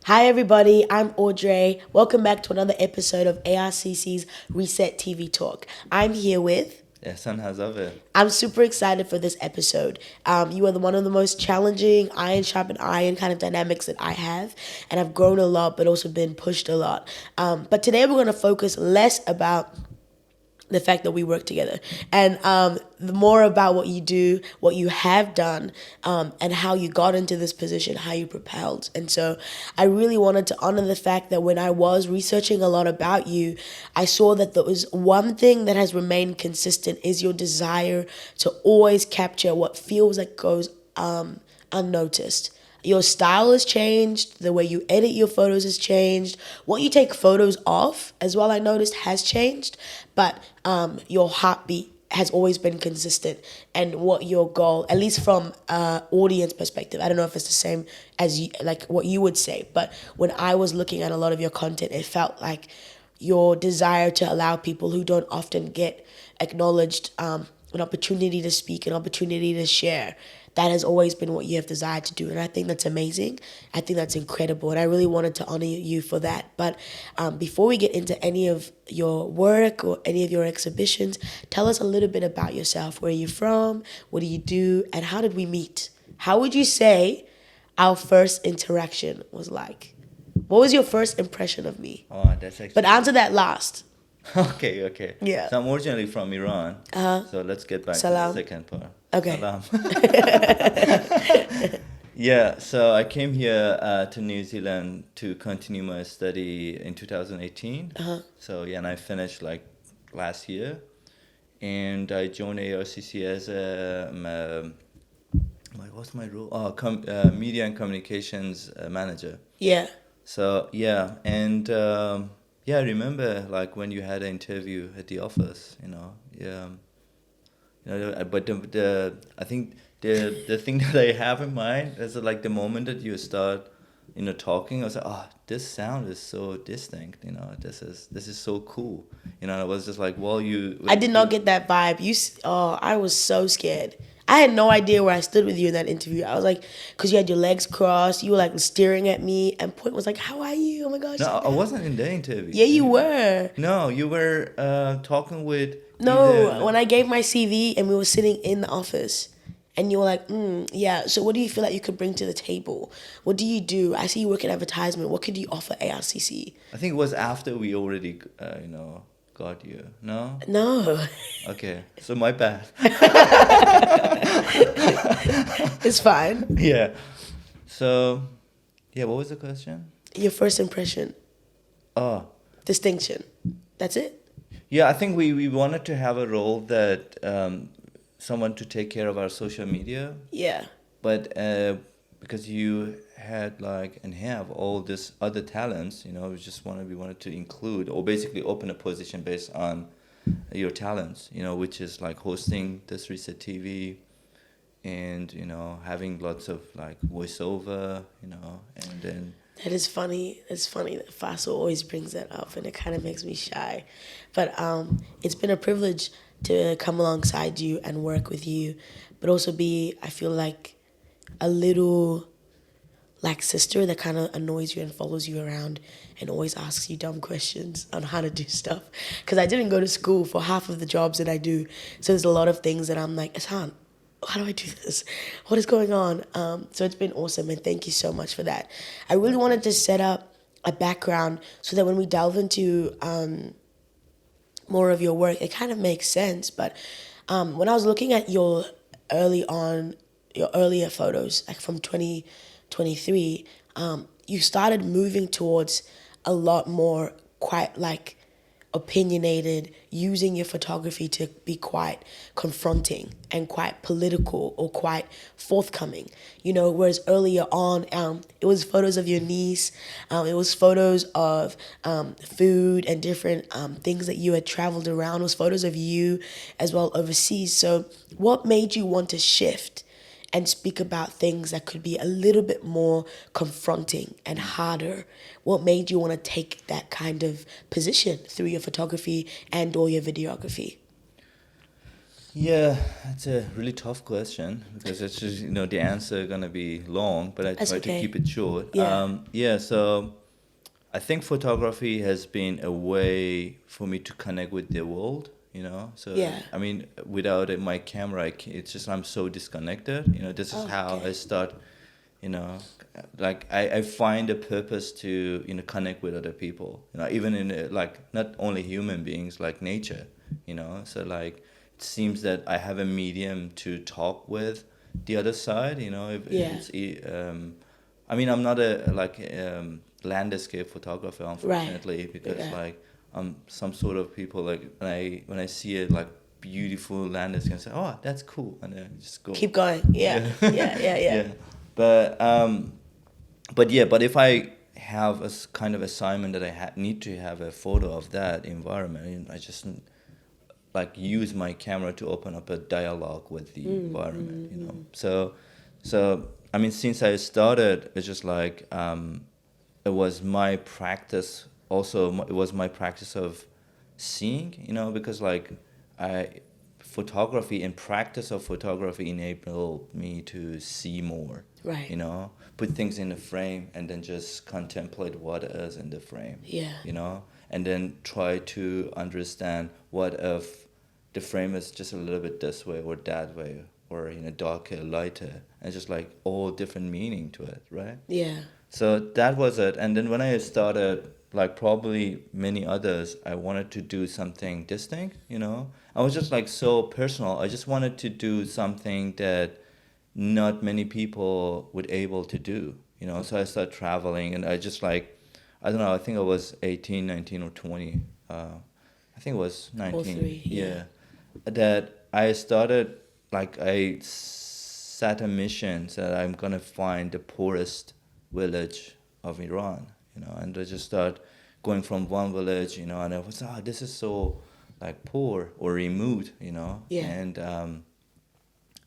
Hi everybody, I'm Audrey. Welcome back to another episode of ARCC's Resett TV Talk. I'm here with... Ehsan Hazaveh. I'm super excited for this episode. You are one of the most challenging iron sharpen iron kind of dynamics that I have, and I've grown a lot but also been pushed a lot. But today we're going to focus less about the fact that we work together and the more about what you do, what you have done, and how you got into this position, how you propelled. And so I really wanted to honor the fact that when I was researching a lot about you, I saw that there was one thing that has remained consistent is your desire to always capture what feels like goes unnoticed. Your style has changed. The way you edit your photos has changed. What you take photos of, as well, I noticed, has changed. But your heartbeat has always been consistent. And what your goal, at least from audience perspective, I don't know if it's the same as you, like what you would say. But when I was looking at a lot of your content, it felt like your desire to allow people who don't often get acknowledged an opportunity to speak, an opportunity to share. That has always been what you have desired to do. And I think that's amazing. I think that's incredible. And I really wanted to honor you for that. But before we get into any of your work or any of your exhibitions, tell us a little bit about yourself. Where are you from? What do you do? And how did we meet? How would you say our first interaction was like? What was your first impression of me? Oh, that's actually... But answer that last. Okay. Yeah. So I'm originally from Iran. So let's get back Salam. to the second part. Okay. Salam. Yeah, so I came here to New Zealand to continue my study in 2018. So yeah, and I finished like last year. And I joined ARCC as what's my role? Media and communications manager. Yeah. So yeah, and I remember like when you had an interview at the office, but the I think the thing that I have in mind is like the moment that you start, talking. I was like, oh, this sound is so distinct. This is so cool. I was just like, well, I did not get that vibe. I was so scared. I had no idea where I stood with you in that interview. I was like, because you had your legs crossed, you were like staring at me, and Point was like, how are you? Oh my gosh. No, I wasn't in the interview. Yeah, you were. No, you were talking with... No, when I gave my CV and we were sitting in the office, and you were like, yeah, so what do you feel like you could bring to the table? What do you do? I see you work in advertisement. What could you offer ARCC? I think it was after we already, got you. No? No. Okay, so my bad. It's fine. Yeah. So, yeah, what was the question? Your first impression. Oh. Distinction. That's it? Yeah, I think we wanted to have a role that someone to take care of our social media. Yeah. But because you had and have all this other talents, we wanted to include or basically open a position based on your talents, which is like hosting this Resett TV and, having lots of voiceover, and then... That is funny. It's funny that Faisal always brings that up, and it kind of makes me shy. But it's been a privilege to come alongside you and work with you, but also be, I feel like, a little sister that kind of annoys you and follows you around and always asks you dumb questions on how to do stuff. Because I didn't go to school for half of the jobs that I do, so there's a lot of things that I'm like, Ehsan, how do I do this? What is going on? So it's been awesome, and thank you so much for that. I really wanted to set up a background so that when we delve into more of your work, it kind of makes sense. But when I was looking at your earlier photos, like from 2023, you started moving towards a lot more quite opinionated, using your photography to be quite confronting and quite political or quite forthcoming, whereas earlier on, it was photos of your niece, it was photos of food and different things that you had traveled around, it was photos of you as well overseas. So what made you want to shift and speak about things that could be a little bit more confronting and harder? What made you want to take that kind of position through your photography and or your videography? Yeah, it's a really tough question because it's just, the answer gonna be long, but I That's try to okay. keep it short. Yeah. Yeah, so I think photography has been a way for me to connect with the world, So, Yeah. I mean, without my camera, it's just I'm so disconnected. This is Oh, how okay. I start, you know, like I find a purpose to, connect with other people, even in like not only human beings, like nature, So like it seems that I have a medium to talk with the other side, if Yeah. I mean, I'm not a like landscape photographer, Right. unfortunately, because Yeah. like some sort of people like when I see it like beautiful landscape, I say, oh, that's cool, and then just go. Keep going. Yeah. Yeah, Yeah. Yeah. Yeah. yeah, but if I have kind of assignment that I need to have a photo of that environment, I just like use my camera to open up a dialogue with the environment, So I mean, since I started, it's just like it was my practice. Also, it was my practice of seeing, because like I photography and practice of photography enabled me to see more. Right. Put things in the frame and then just contemplate what is in the frame. Yeah. And then try to understand what if the frame is just a little bit this way or that way, or darker, lighter, and just like all different meaning to it, right? Yeah. So that was it. And then when I started, like probably many others, I wanted to do something distinct. I was just like so personal. I just wanted to do something that not many people would able to do. So I started traveling, and I just like, I don't know, I think I was 18, 19, or 20. I think it was All 19. three. Yeah. That I started, like I set a mission that I'm gonna find the poorest village of Iran, and I just start going from one village, and I was, this is so like poor or remote. Yeah. And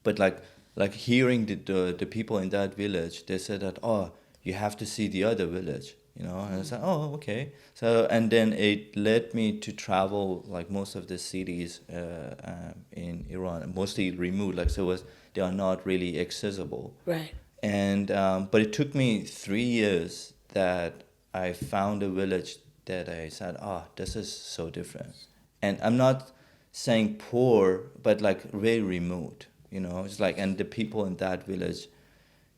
but like hearing the people in that village, they said that, oh, you have to see the other village, and I said, oh, okay. So and then it led me to travel like most of the cities in Iran, mostly remote, like so they are not really accessible. Right. And but it took me 3 years that I found a village that I said, this is so different. And I'm not saying poor, but like very remote. It's like, and the people in that village,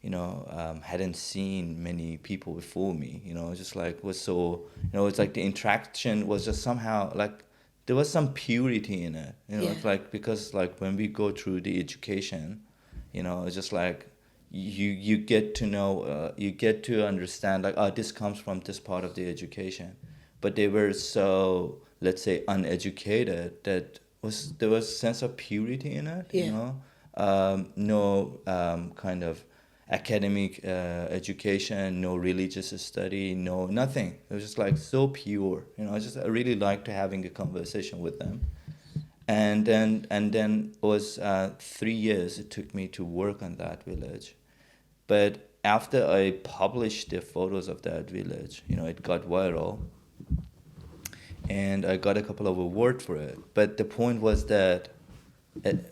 hadn't seen many people before me. Just like was so, it's like the interaction was just somehow like there was some purity in it. Yeah. It's like, because like when we go through the education, it's just like you get to know, you get to understand like, this comes from this part of the education, but they were so, let's say, uneducated that there was a sense of purity in it. Yeah. No kind of academic education, no religious study, no nothing. It was just like so pure. I really liked having a conversation with them. And then it was 3 years it took me to work on that village. But after I published the photos of that village, it got viral, and I got a couple of awards for it. But the point was that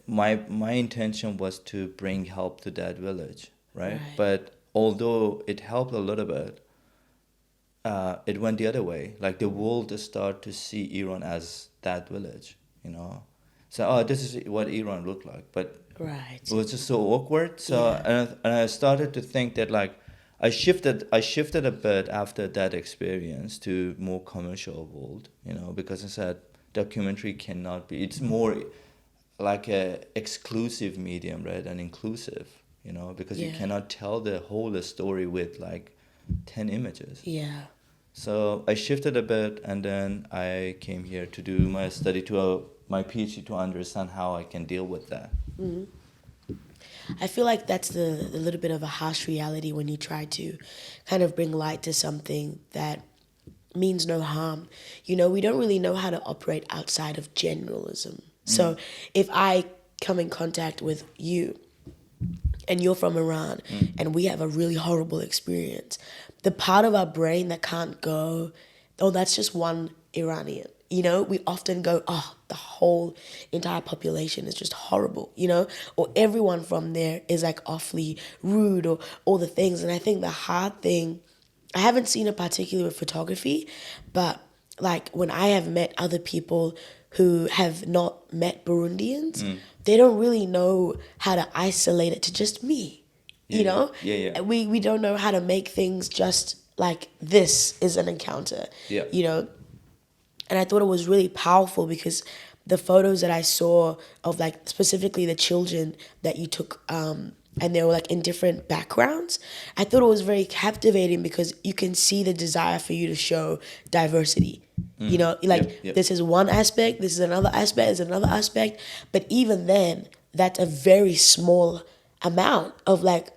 my intention was to bring help to that village, right? But although it helped a little bit, it went the other way. Like the world started to see Iran as that village. So, this is what Iran looked like. But Right. it was just so awkward. So, Yeah. and I started to think that like I shifted a bit after that experience to more commercial world, because I said documentary cannot be. It's more like a exclusive medium, right, and inclusive, because you Yeah. cannot tell the whole story with like 10 images. Yeah. So I shifted a bit, and then I came here to do my study my PhD to understand how I can deal with that. I feel like that's the little bit of a harsh reality when you try to kind of bring light to something that means no harm. We don't really know how to operate outside of generalism. So if I come in contact with you and you're from Iran and we have a really horrible experience, the part of our brain that can't go, oh, that's just one Iranian. You know, we often go, oh, the whole entire population is just horrible, you know, or everyone from there is like awfully rude or all the things. And I think the hard thing, I haven't seen it particularly with photography, but like when I have met other people who have not met Burundians, they don't really know how to isolate it to just me. You know, we don't know how to make things just like this is an encounter. You know, and I thought it was really powerful because the photos that I saw of like specifically the children that you took, and they were like in different backgrounds, I thought it was very captivating because you can see the desire for you to show diversity. You know, like this is one aspect, this is another aspect, this is another aspect. But even then, that's a very small amount of like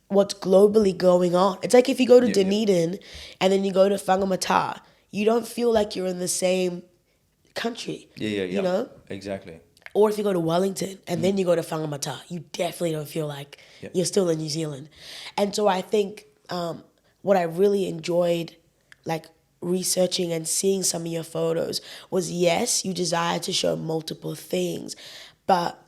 what's globally going on. It's like if you go to Dunedin and then you go to Whangamata, you don't feel like you're in the same country. You know? Exactly. Or if you go to Wellington and then you go to Whangamata, you definitely don't feel like you're still in New Zealand. And so I think what I really enjoyed, like researching and seeing some of your photos, was yes, you desire to show multiple things, but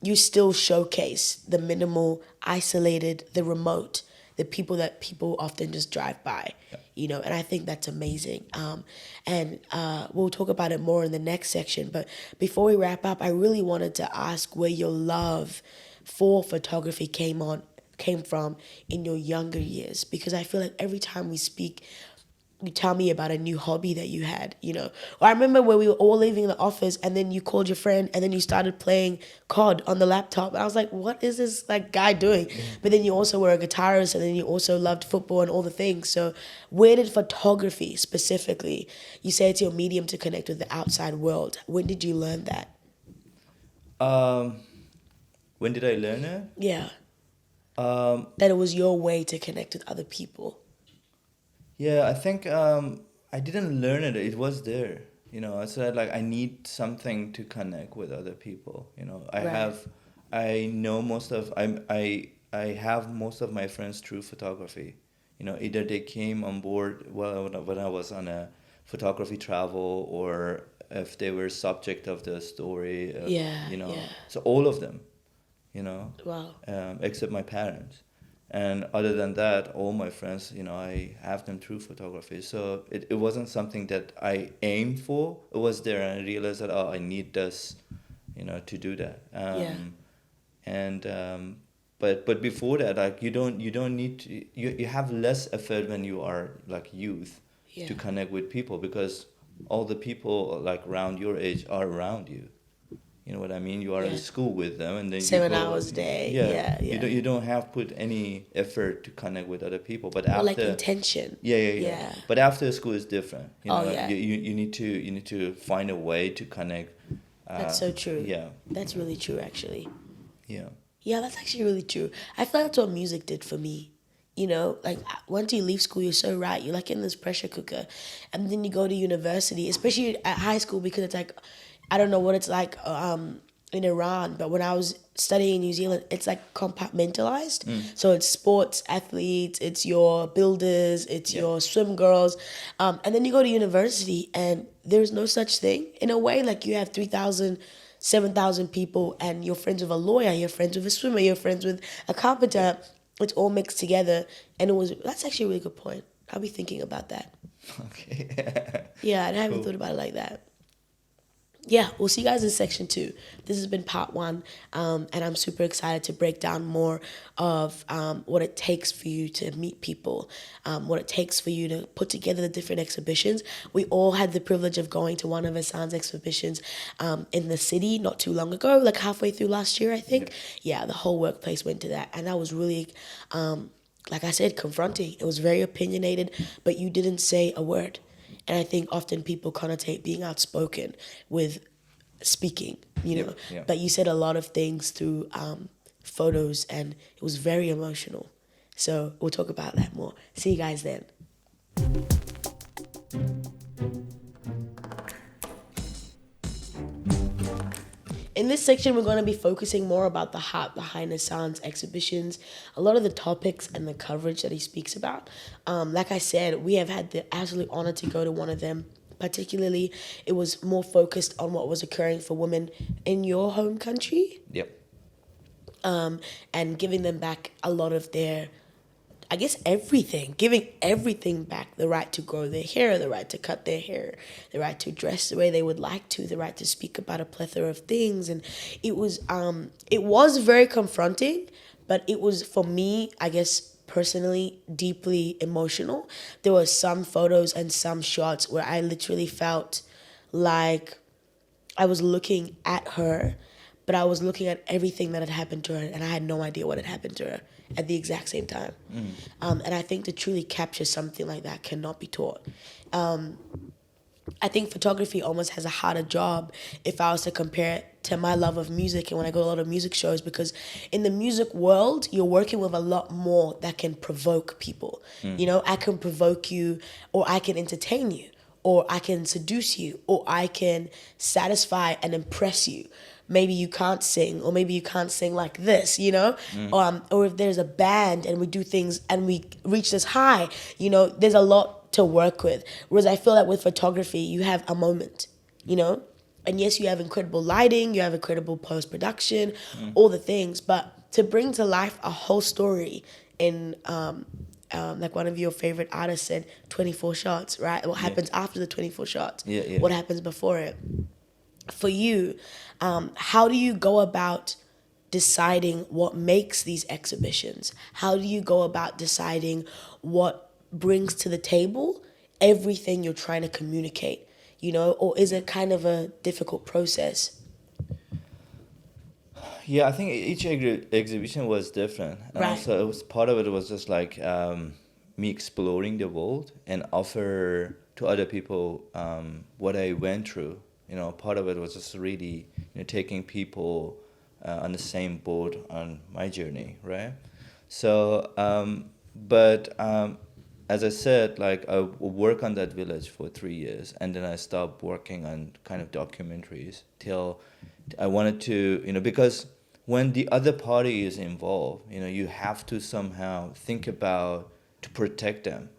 you still showcase the minimal, isolated, the remote, the people that people often just drive by, you know, and I think that's amazing. And we'll talk about it more in the next section. But before we wrap up, I really wanted to ask where your love for photography came from in your younger years, because I feel like every time we speak, you tell me about a new hobby that you had, you know. Or I remember when we were all leaving the office and then you called your friend and then you started playing COD on the laptop. And I was like, what is this like guy doing? But then you also were a guitarist and then you also loved football and all the things. So where did photography specifically, you say it's your medium to connect with the outside world. When did you learn that? When did I learn it? Yeah. That it was your way to connect with other people. Yeah, I think I didn't learn it. It was there. You know, I said like I need something to connect with other people. You know, I have most of my friends through photography. You know, either they came on board when I was on a photography travel, or if they were subject of the story. You know, so all of them. You know, except my parents. And other than that, all my friends, you know, I have them through photography. So it wasn't something that I aimed for. It was there, and I realized that, I need this, you know, to do that. But before that, like you don't need to. You have less effort when you are like youth to connect with people, because all the people like around your age are around you. You know what I mean? You are in school with them, and then 7 hours a day. You don't have put any effort to connect with other people. But after, like intention. But after school is different. You know, you need to find a way to connect. That's so true. Yeah. That's really true, actually. Yeah. Yeah, that's actually really true. I feel like that's what music did for me. You know, like once you leave school, you're so right. You're like in this pressure cooker, and then you go to university, especially at high school, because it's like, I don't know what it's like in Iran, but when I was studying in New Zealand, it's like compartmentalized. So it's sports athletes, it's your builders, it's your swim girls. And then you go to university and there's no such thing. In a way, like you have 3,000, 7,000 people and you're friends with a lawyer, you're friends with a swimmer, you're friends with a carpenter. It's all mixed together. And that's actually a really good point. I'll be thinking about that. Okay. Yeah, I haven't thought about it like that. Yeah, we'll see you guys in section 2. This has been part 1, and I'm super excited to break down more of what it takes for you to meet people, what it takes for you to put together the different exhibitions. We all had the privilege of going to one of Ehsan's exhibitions in the city not too long ago, like halfway through last year, I think. Yeah, the whole workplace went to that, and that was really, like I said, confronting. It was very opinionated, but you didn't say a word. And I think often people connotate being outspoken with speaking, you know. But you said a lot of things through photos, and it was very emotional. So we'll talk about that more. See you guys then. In this section, we're going to be focusing more about the heart behind Ehsan's exhibitions, a lot of the topics and the coverage that he speaks about. Like I said, we have had the absolute honor to go to one of them particularly it was more focused on what was occurring for women in your home country, Yep. and giving them back a lot of their, I guess, everything, giving everything back: the right to grow their hair, the right to cut their hair, the right to dress the way they would like to, the right to speak about a plethora of things. And it was very confronting, but it was, for me, I guess, personally, deeply emotional. There were some photos and some shots where I literally felt like I was looking at her, but I was looking at everything that had happened to her, and I had no idea what had happened to her at the exact same time. And I think to truly capture something like that cannot be taught. I think photography almost has a harder job if I was to compare it to my love of music and when I go to a lot of music shows, because in the music world, you're working with a lot more that can provoke people. You know, I can provoke you, or I can entertain you, or I can seduce you, or I can satisfy and impress you. Maybe you can't sing, or maybe you can't sing like this, you know? Or if there's a band and we do things and we reach this high, you know, there's a lot to work with. Whereas I feel that with photography, you have a moment, you know? And yes, you have incredible lighting, you have incredible post-production, all the things, but to bring to life a whole story in, like one of your favorite artists said, 24 shots, right? What happens after the 24 shots? Yeah. What happens before it? For you, how do you go about deciding what makes these exhibitions? How do you go about deciding what brings to the table everything you're trying to communicate, you know? Or is it kind of a difficult process? Yeah, I think each exhibition was different. And Right. also, part of it was just like me exploring the world and offer to other people what I went through. You know, part of it was just really, taking people on the same boat on my journey, right? So, as I said, like I work on that village for 3 years, and then I stopped working on kind of documentaries till I wanted to, because when the other party is involved, you have to somehow think about to protect them,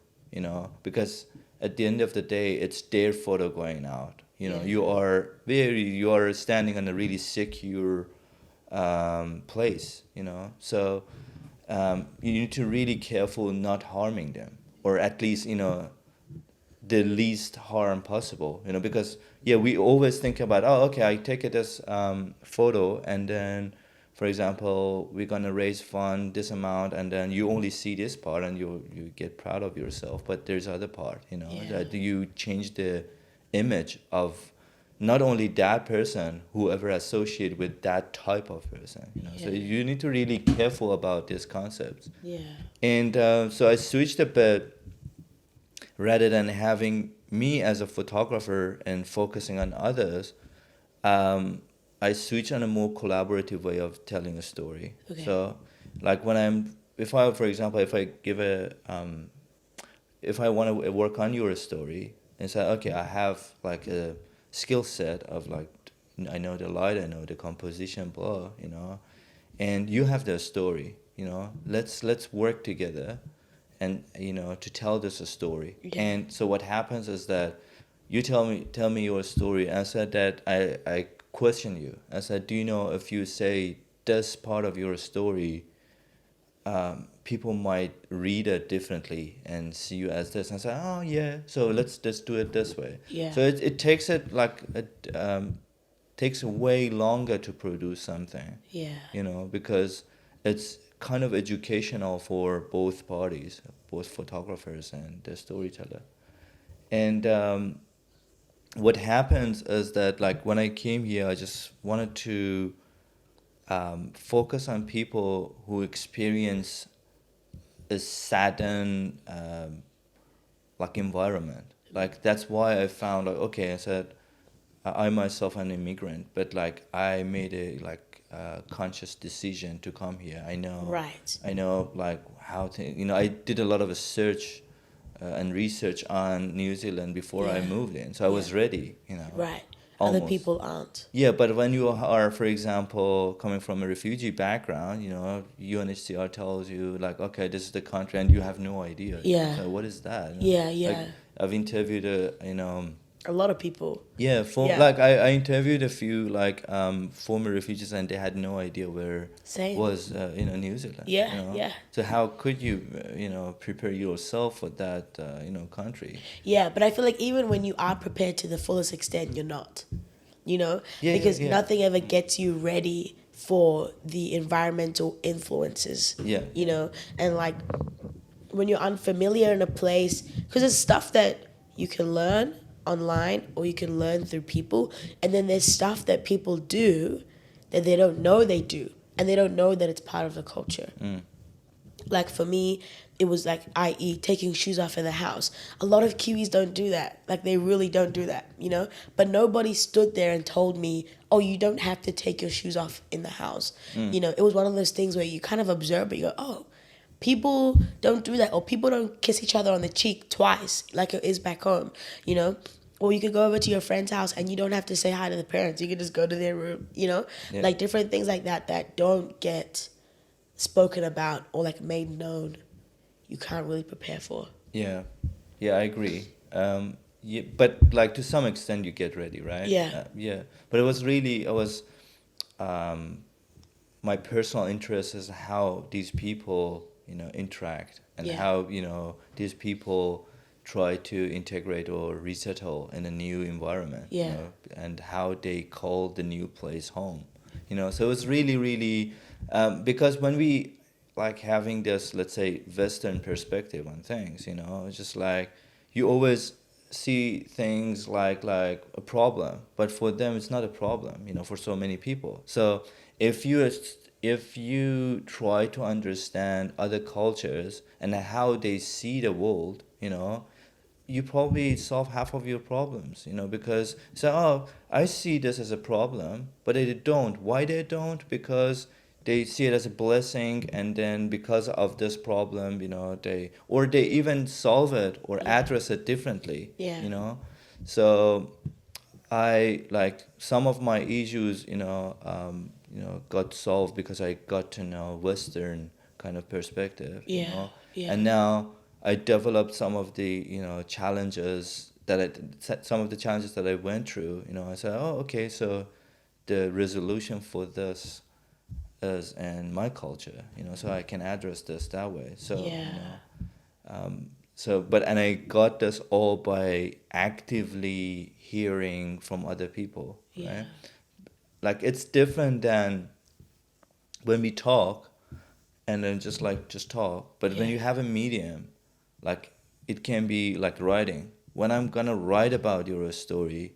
because at the end of the day, it's their photo going out. You are standing on a really secure place, so you need to really careful not harming them, or at least the least harm possible, because we always think about, oh, okay, I take it as photo, and then for example we're gonna raise fund this amount, and then you only see this part and you get proud of yourself, but there's other part, that you change the image of not only that person, whoever associated with that type of person, so you need to really careful about these concepts. And so I switched a bit. Rather than having me as a photographer and focusing on others, I switch on a more collaborative way of telling a story. Okay. So, like if I want to work on your story and say, okay, I have like a skill set of like, I know the light, I know the composition, blah, and you have the story, let's work together and to tell this a story. And so what happens is that you tell me your story. I said that I question you. I said, do you know, if you say this part of your story, people might read it differently and see you as this. And I said, oh yeah, so let's just do it this way. So it takes takes way longer to produce something. Because it's kind of educational for both parties, both photographers and the storyteller. And what happens is that, like, when I came here, I just wanted to focus on people who experience a saddened like environment. Like, that's why I found, like, okay, I said, I myself am an immigrant, but like I made a conscious decision to come here. I know like how to, I did a lot of search and research on New Zealand before I moved in, so I was ready. Right. Almost. Other people aren't. Yeah, but when you are, for example, coming from a refugee background, UNHCR tells you, like, okay, this is the country, and you have no idea. So what is that? Like, I've interviewed A lot of people. Yeah, Yeah. like I interviewed a few like former refugees, and they had no idea where Same. was New Zealand. Yeah, You know? yeah. So how could you prepare yourself for that country? Yeah, but I feel like even when you are prepared to the fullest extent, you're not. You know, Yeah, yeah, because yeah. nothing ever gets you ready for the environmental influences. Yeah. You know, and like when you're unfamiliar in a place, because it's stuff that you can learn online or you can learn through people, and then there's stuff that people do that they don't know they do, and they don't know that it's part of the culture. Like for me, it was like, i.e., taking shoes off in the house. A lot of Kiwis don't do that. Like they really don't do that, you know? But nobody stood there and told me, oh, you don't have to take your shoes off in the house. You know, it was one of those things where you kind of observe, but you go, oh, people don't do that. Or people don't kiss each other on the cheek twice like it is back home, you know? Or you could go over to your friend's house and you don't have to say hi to the parents. You could just go to their room, you know? Yeah. Like different things like that that don't get spoken about or like made known, you can't really prepare for. Yeah, yeah, I agree. Yeah, but like to some extent, you get ready, right? Yeah. Yeah. But it was, my personal interest is how these people, interact, and Yeah. how these people try to integrate or resettle in a new environment. Yeah. And how they call the new place home. So it's really, really, because when we like having this, let's say, Western perspective on things, it's just like you always see things like a problem, but for them it's not a problem, for so many people. So if you try to understand other cultures and how they see the world, you probably solve half of your problems, because so, oh, I see this as a problem, but they don't. Why they don't? Because they see it as a blessing, and then because of this problem, they even solve it or address it differently. Yeah. So I like some of my issues, got solved because I got to know Western kind of perspective. Yeah. Yeah. And now I developed some of the challenges some of the challenges that I went through. I said, oh, okay, so the resolution for this is in my culture. So I can address this that way. So Yeah. and I got this all by actively hearing from other people, Yeah. right? Like it's different than when we talk and then just talk. But when Yeah. you have a medium, like it can be like writing. When I'm gonna write about your story,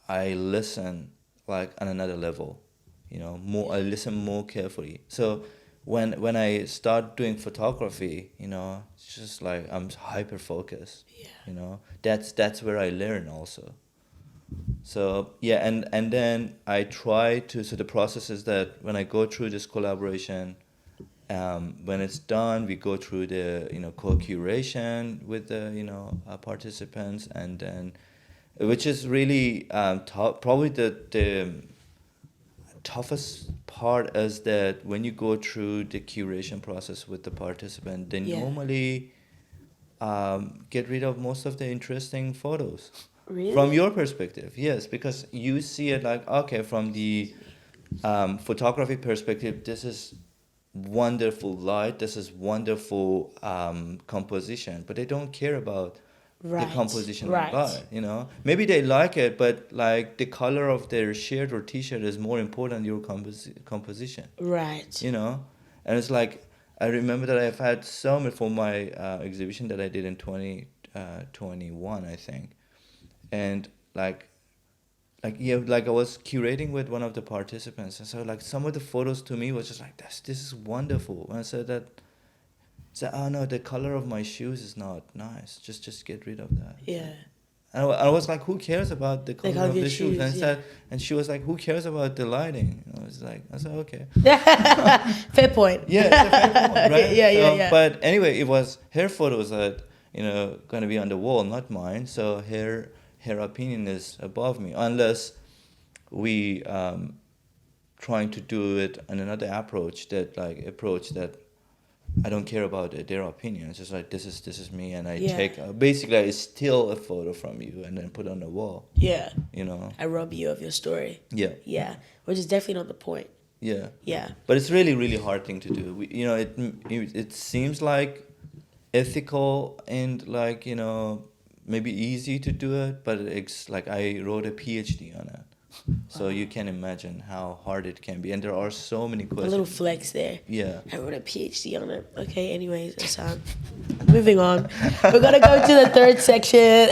I listen like on another level, more. I listen more carefully. So when I start doing photography, it's just like I'm hyper focused. Yeah. That's where I learn also. So yeah, and then I try to. So the process is that when I go through this collaboration, when it's done, we go through the co-curation with the participants, and then which is really probably the toughest part is that when you go through the curation process with the participant, they Yeah. normally get rid of most of the interesting photos. Really? From your perspective, yes, because you see it like, okay, from the photography perspective, this is wonderful light, this is wonderful composition, but they don't care about Right. the composition Right. of light. Maybe they like it, but like the color of their shirt or t-shirt is more important than your composition. Right. And it's like, I remember that I've had so many for my exhibition that I did in 2021, I think. And like I was curating with one of the participants, and so like some of the photos to me was just like, this is wonderful. And I said, oh no, the color of my shoes is not nice. Just get rid of that. Yeah. And I was like, who cares about the color of your the shoes? And shoes, and she was like, who cares about the lighting? I said, okay. Fair point. Yeah, it's a fair point, right? Yeah. But anyway, it was her photos that going to be on the wall, not mine. So her opinion is above me, unless we trying to do it on another approach that I don't care about their opinion. It's just like this is me, and I Yeah. take basically I steal a photo from you and then put it on the wall. Yeah. You know. I rob you of your story. Yeah. Yeah. Which is definitely not the point. Yeah. Yeah. But it's really really hard thing to do. It seems like ethical and like maybe easy to do it, but it's like I wrote a PhD on it. So you can imagine how hard it can be, and there are so many A questions. little flex there. Yeah. I wrote a PhD on it. Okay, anyways, Ehsan. Moving on. We're going to go to the third section.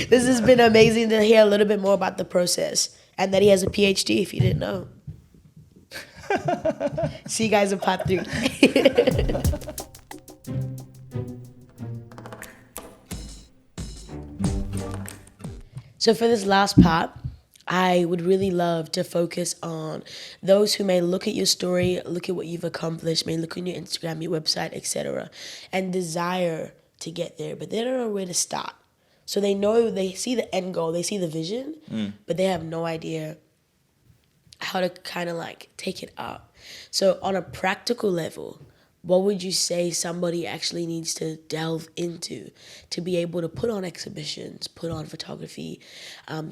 This has been amazing to hear a little bit more about the process and that he has a PhD if you didn't know. See you guys in part 3. So for this last part, I would really love to focus on those who may look at your story, look at what you've accomplished, may look on your Instagram, your website, etc., and desire to get there, but they don't know where to start. So they see the end goal, they see the vision, but they have no idea how to kind of like take it up. So on a practical level, what would you say somebody actually needs to delve into to be able to put on exhibitions, put on photography,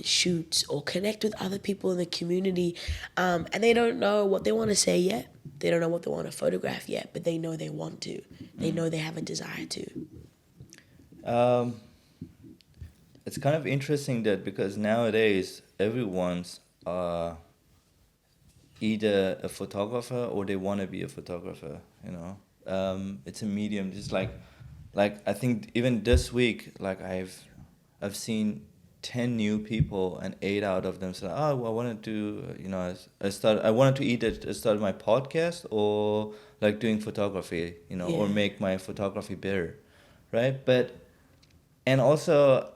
shoots, or connect with other people in the community, and they don't know what they want to say yet, they don't know what they want to photograph yet, but they know they want to, they know they have a desire to. It's kind of interesting that because nowadays everyone's either a photographer or they want to be a photographer. It's a medium. Just like I think even this week, like I've seen 10 new people and 8 out of them said, "Oh, well, I wanted to, I wanted to either start my podcast or like doing photography, or Yeah. make my photography better, right?" And also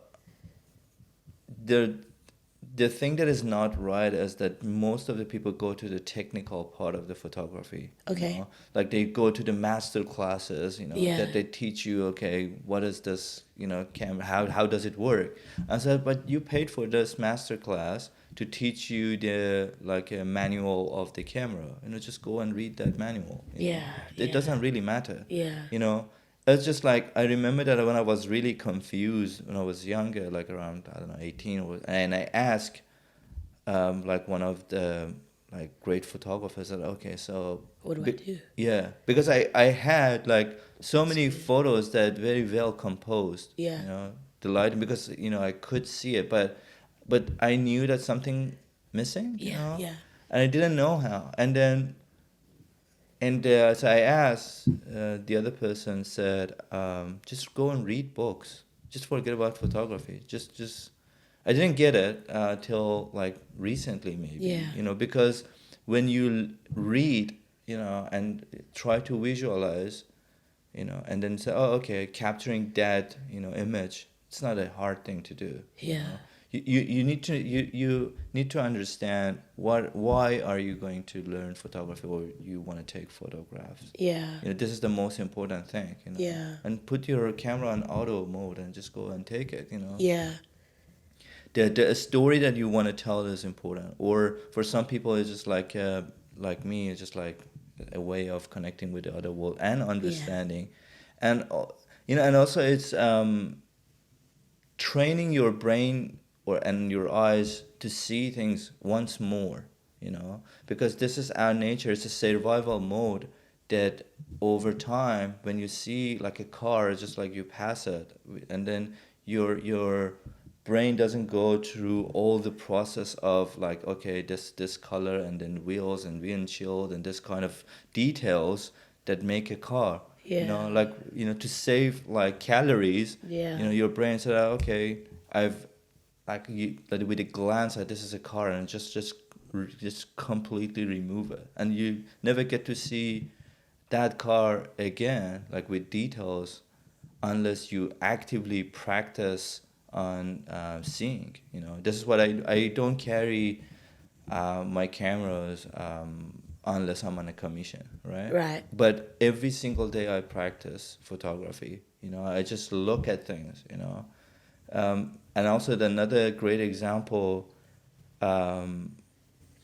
the thing that is not right is that most of the people go to the technical part of the photography. Okay. Like they go to the master classes, Yeah. that they teach you, okay, what is this, camera, how does it work? I said, but you paid for this master class to teach you the like a manual of the camera. Just go and read that manual. Yeah. It Yeah. doesn't really matter. Yeah. It's just like I remember that when I was really confused when I was younger, like around I don't know 18, and I asked like one of the like great photographers that okay, so What do I do? Yeah, because I had like so many photos that very well composed. Yeah. The lighting because I could see it, but I knew that something missing. Yeah. Yeah. And I didn't know how, and then. So I asked, the other person said, just go and read books. Just forget about photography. Just, I didn't get it till like recently maybe. Yeah. Because when you read, and try to visualize, and then say, oh, okay, capturing that, image, it's not a hard thing to do. Yeah. You need to understand why are you going to learn photography or you want to take photographs. Yeah. This is the most important thing. Yeah. And put your camera on auto mode and just go and take it. Yeah. The story that you want to tell is important. Or for some people, it's just like me, it's just like a way of connecting with the other world and understanding, and and also it's training your brain and your eyes to see things once more, because this is our nature. It's a survival mode that over time, when you see like a car, it's just like you pass it, and then your brain doesn't go through all the process of like, okay, this color and then wheels and windshield and this kind of details that make a car. Yeah. To save like calories. Yeah. Your brain said, oh, okay, I've like with a glance at this is a car, and just completely remove it, and you never get to see that car again, like with details, unless you actively practice on seeing. This is what I don't carry my cameras unless I'm on a commission, right? Right. But every single day I practice photography. I just look at things. And also another great example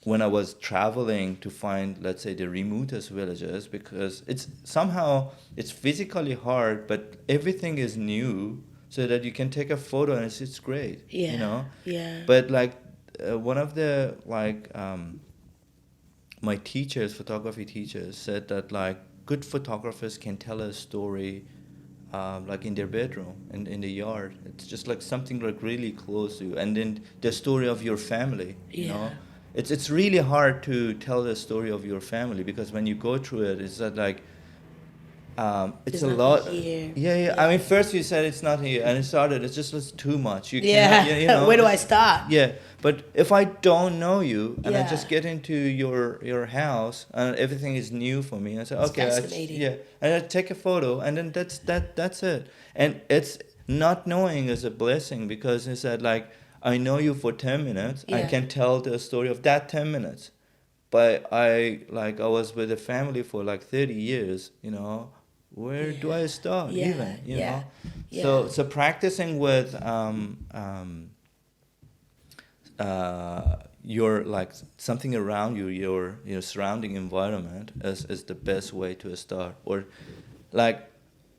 when I was traveling to find, let's say, the remotest villages, because it's physically hard, but everything is new, so that you can take a photo and it's great, you Yeah. know. Yeah. But like one of the my teachers, photography teachers, said that like good photographers can tell a story like in their bedroom and in the yard. It's just like something like really close to you, and then the story of your family. You Yeah. know, it's really hard to tell the story of your family, because when you go through it, it's that like it's There's a nothing lot. here. Yeah. I mean, first you said it's not here, and it started. It's too much. You cannot. Yeah. You know. Where do I start? Yeah, but if I don't know you and I Yeah. just get into your house and everything is new for me, I say okay, fascinating. yeah, and I take a photo, and then that's it. And it's not knowing is a blessing, because it's that like I know you for 10 minutes, I Yeah. can tell the story of that 10 minutes, but I was with a family for like 30 years, you know. Where do I start Yeah, even, you yeah, know? yeah. So practicing with your like something around you, your surrounding environment is the best way to start. Or like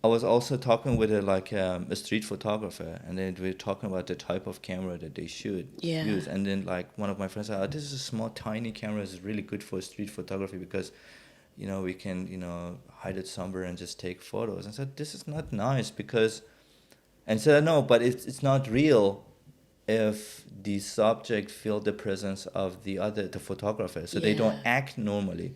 I was also talking with a street photographer, and then we were talking about the type of camera that they should Yeah. use. And then like one of my friends said, oh, this is a small tiny camera, is really good for street photography, because we can hide it somewhere and just take photos. And I said, this is not nice, because and said, no, but it's not real if the subject feel the presence of the photographer, so they don't Yeah. act normally.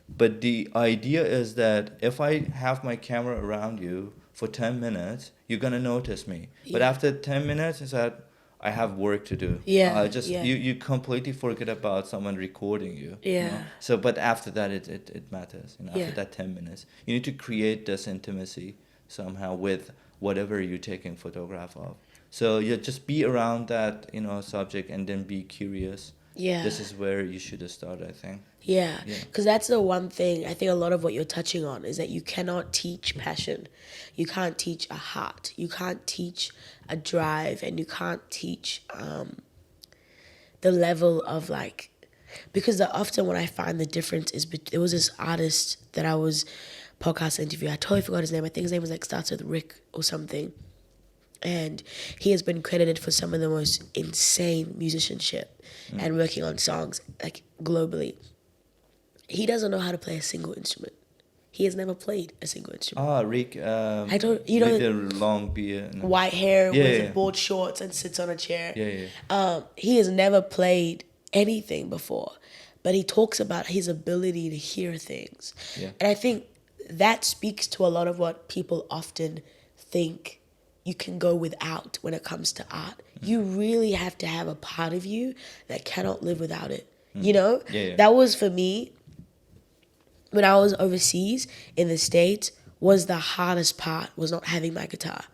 But the idea is that if I have my camera around you for 10 minutes, you're gonna notice me. But Yeah. after 10 minutes, it's that I have work to do. Yeah, Just yeah. you completely forget about someone recording you. Yeah. So, but after that, it matters. Yeah. After that 10 minutes, you need to create this intimacy somehow with whatever you're taking photograph of. So you just be around that subject, and then be curious. Yeah. This is where you should start, I think. Yeah, Yeah. because that's the one thing I think a lot of what you're touching on is that you cannot teach passion. You can't teach a heart. You can't teach a drive, and you can't teach the level of like, because often when I find the difference is, there was this artist that I was podcast interview. I totally forgot his name. I think his name was like starts with Rick or something. And he has been credited for some of the most insane musicianship and working on songs like globally. He doesn't know how to play a single instrument. He has never played a single instrument. Rick. I don't. You know, with the long beard. No. white hair, Yeah, wears yeah. board shorts, and sits on a chair. Yeah. He has never played anything before, but he talks about his ability to hear things. Yeah. And I think that speaks to a lot of what people often think you can go without when it comes to art. You really have to have a part of you that cannot live without it. You know? Yeah. That was for me, when I was overseas in the States, was the hardest part, was not having my guitar.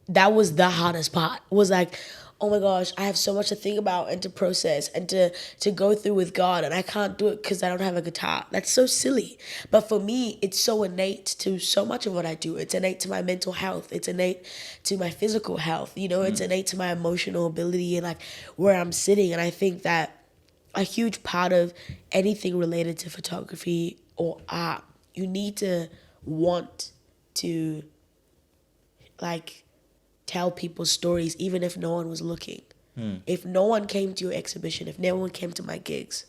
That was the hardest part. Was like, oh my gosh, I have so much to think about and to process and to go through with God, and I can't do it because I don't have a guitar. That's so silly. But for me, it's so innate to so much of what I do. It's innate to my mental health. It's innate to my physical health. It's innate to my emotional ability and like where I'm sitting. And I think that a huge part of anything related to photography or art, you need to want to like tell people's stories even if no one was looking. If no one came to your exhibition, if no one came to my gigs,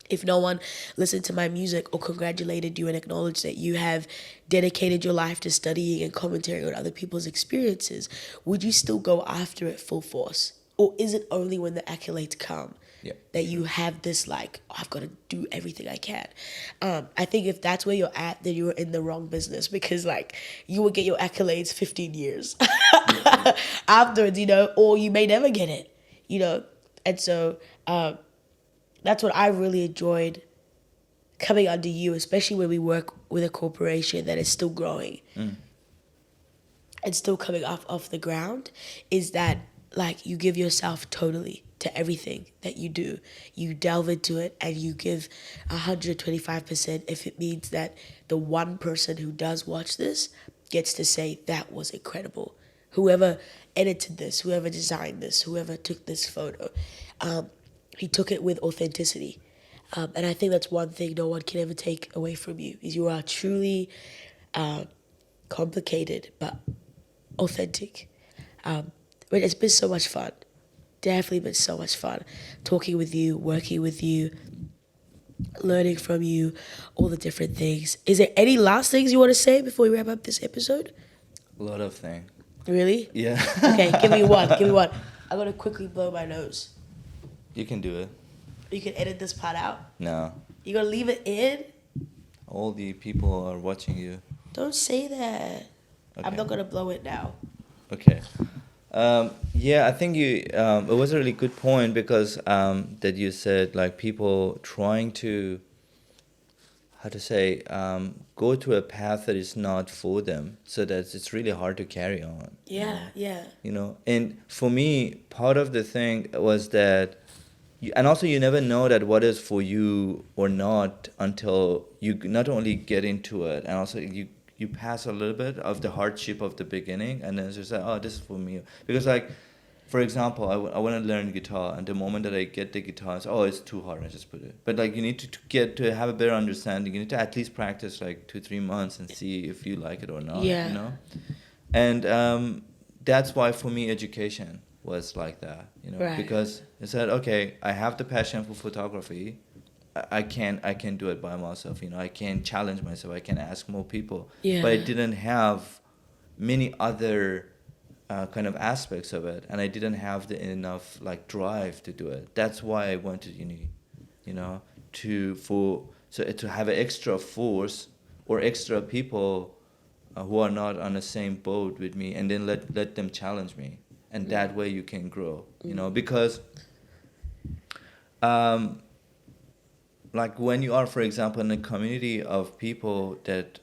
if no one listened to my music or congratulated you and acknowledged that you have dedicated your life to studying and commentating on other people's experiences, would you still go after it full force? Or is it only when the accolades come that you have this like, oh, I've got to do everything I can? I think if that's where you're at, then you're in the wrong business, because like you will get your accolades 15 years afterwards, or you may never get it, And so that's what I really enjoyed coming under you, especially when we work with a corporation that is still growing and still coming off the ground, is that like you give yourself totally to everything that you do. You delve into it and you give 125% if it means that the one person who does watch this gets to say, that was incredible. Whoever edited this, whoever designed this, whoever took this photo. he took it with authenticity. And I think that's one thing no one can ever take away from you, is you are truly complicated but authentic. But it's been so much fun. Definitely been so much fun talking with you, working with you, learning from you, all the different things. Is there any last things you want to say before we wrap up this episode? A lot of things. Really? Yeah. Okay, give me one. Give me one. I'm going to quickly blow my nose. You can do it. You can edit this part out? No. You going to leave it in? All the people are watching you. Don't say that. Okay. I'm not going to blow it now. Okay. Yeah, I think it was a really good point, because that you said, like, people trying to, how to say, go to a path that is not for them, so that it's really hard to carry on. Yeah. You know, and for me, part of the thing was that, and also you never know that what is for you or not until you not only get into it, and also you pass a little bit of the hardship of the beginning, and then it's just like, oh, this is for me. Because, like, for example, I want to learn guitar, and the moment that I get the guitar, it's, oh, it's too hard, I just put it. But, like, you need to have a better understanding. You need to at least practice, like, 2-3 months and see if you like it or not, Yeah. you know? And that's why, for me, education was like that, you know? Right. Because I said, okay, I have the passion for photography. I can do it by myself, you know. I can challenge myself. I can ask more people. Yeah. But I didn't have many other kind of aspects of it, and I didn't have the enough, like, drive to do it. That's why I went to uni, you know, to have an extra force or extra people who are not on the same boat with me, and then let them challenge me, and that way you can grow, you know, because. Like, when you are, for example, in a community of people that,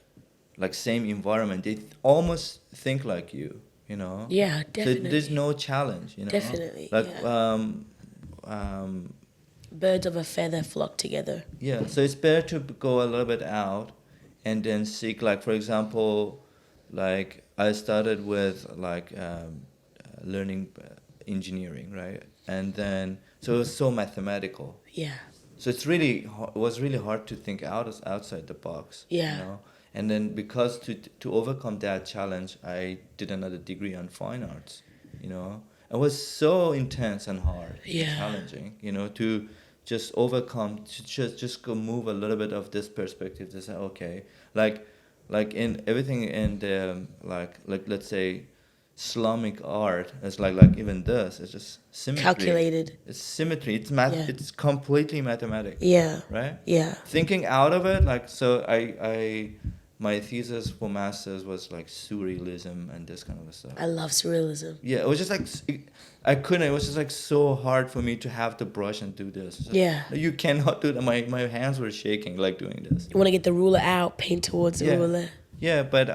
like, same environment, they almost think like you know? Yeah, definitely. So there's no challenge, you know? Definitely, Like, yeah. Birds of a feather flock together. Yeah, so it's better to go a little bit out and then seek, like, for example, like, I started with, like, learning engineering, right? And then, so it was so mathematical. Yeah. So it was really hard to think outside the box. Yeah. You know? And then, because to overcome that challenge, I did another degree on fine arts. You know, it was so intense and hard, Yeah. challenging. You know, to just overcome, to just go move a little bit of this perspective to say, okay, like in everything in the like let's say Islamic art, it's like even this, it's just symmetry. Calculated. It's symmetry. It's math. Yeah. It's completely mathematics. Yeah. Right. Yeah. Thinking out of it, like, so I my thesis for masters was like surrealism and this kind of stuff. I love surrealism. Yeah, it was just like I couldn't. It was just like so hard for me to have the brush and do this. Just, Yeah. you cannot do that. My hands were shaking like doing this. You want to get the ruler out, paint towards the ruler. Yeah, but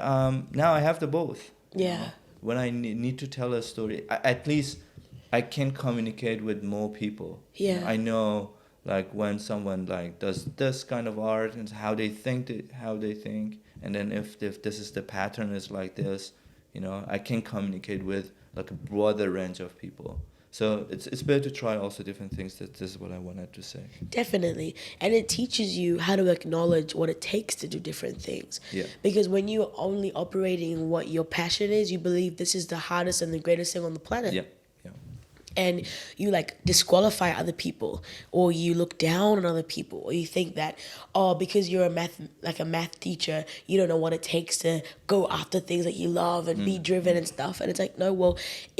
now I have the both. Yeah. When I need to tell a story, at least I can communicate with more people. Yeah. I know, like, when someone, like, does this kind of art and how they think, and then if this is the pattern is like this, you know, I can communicate with, like, a broader range of people. So it's better to try also different things. This is what I wanted to say. Definitely. And it teaches you how to acknowledge what it takes to do different things. Yeah. Because when you're only operating in what your passion is, you believe this is the hardest and the greatest thing on the planet. Yeah. And you, like, disqualify other people, or you look down on other people, or you think that, oh, because you're a math teacher, you don't know what it takes to go after things that you love and be driven and stuff. And it's like, no, well,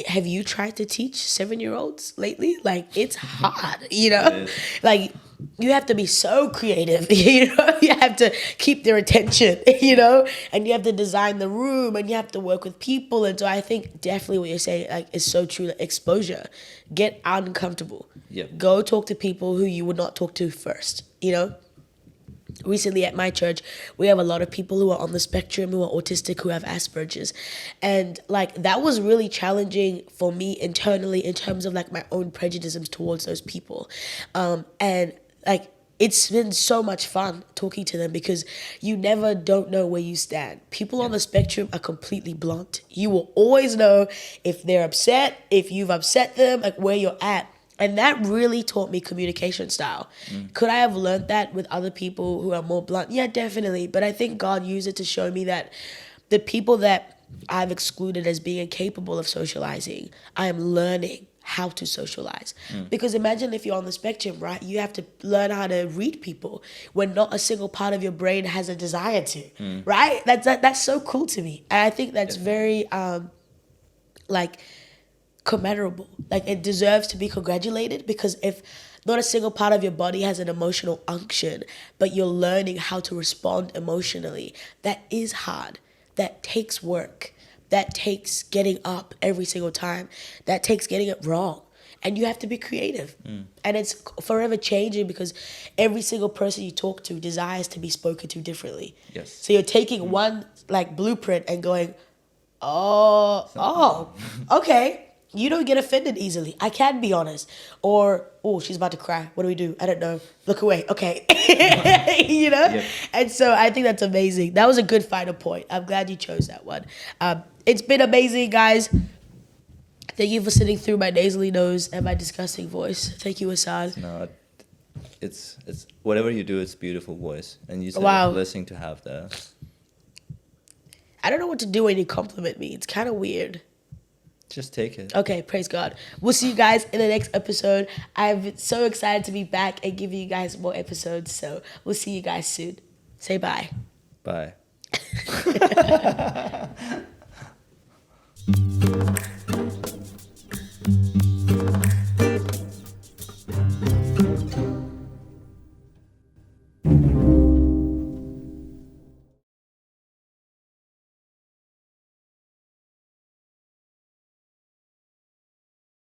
have you tried to teach 7-year-olds lately? Like, it's hard, you know? Like, you have to be so creative, you know? You have to keep their attention, you know? And you have to design the room, and you have to work with people. And so I think definitely what you're saying, like, is so true. Like, exposure. Get uncomfortable. Yeah. Go talk to people who you would not talk to first, you know? Recently at my church, we have a lot of people who are on the spectrum, who are autistic, who have Asperger's. And, like, that was really challenging for me internally in terms of, like, my own prejudices towards those people. And, like, it's been so much fun talking to them, because you never don't know where you stand. People on the spectrum are completely blunt. You will always know if they're upset, if you've upset them, like, where you're at. And that really taught me communication style. Could I have learned that with other people who are more blunt? Yeah, definitely. But I think God used it to show me that the people that I've excluded as being incapable of socializing, I am learning how to socialize. Because imagine if you're on the spectrum, right? You have to learn how to read people when not a single part of your brain has a desire to, right? That's so cool to me. And I think that's very, like, commendable. Like, it deserves to be congratulated, because if not a single part of your body has an emotional unction, but you're learning how to respond emotionally, that is hard. That takes work. That takes getting up every single time. That takes getting it wrong. And you have to be creative. And it's forever changing, because every single person you talk to desires to be spoken to differently. Yes. So you're taking one like blueprint and going, oh, okay. You don't get offended easily. I can be honest. Or, oh, she's about to cry. What do we do? I don't know. Look away. Okay. You know? Yep. And so I think that's amazing. That was a good final point. I'm glad you chose that one. It's been amazing, guys. Thank you for sitting through my nasally nose and my disgusting voice. Thank you, Ehsan. No, it's whatever you do, it's beautiful voice. And you said Wow. it's a blessing to have that. I don't know what to do when you compliment me. It's kind of weird. Just take it. Okay, praise God. We'll see you guys in the next episode. I'm so excited to be back and give you guys more episodes. So we'll see you guys soon. Say bye. Bye.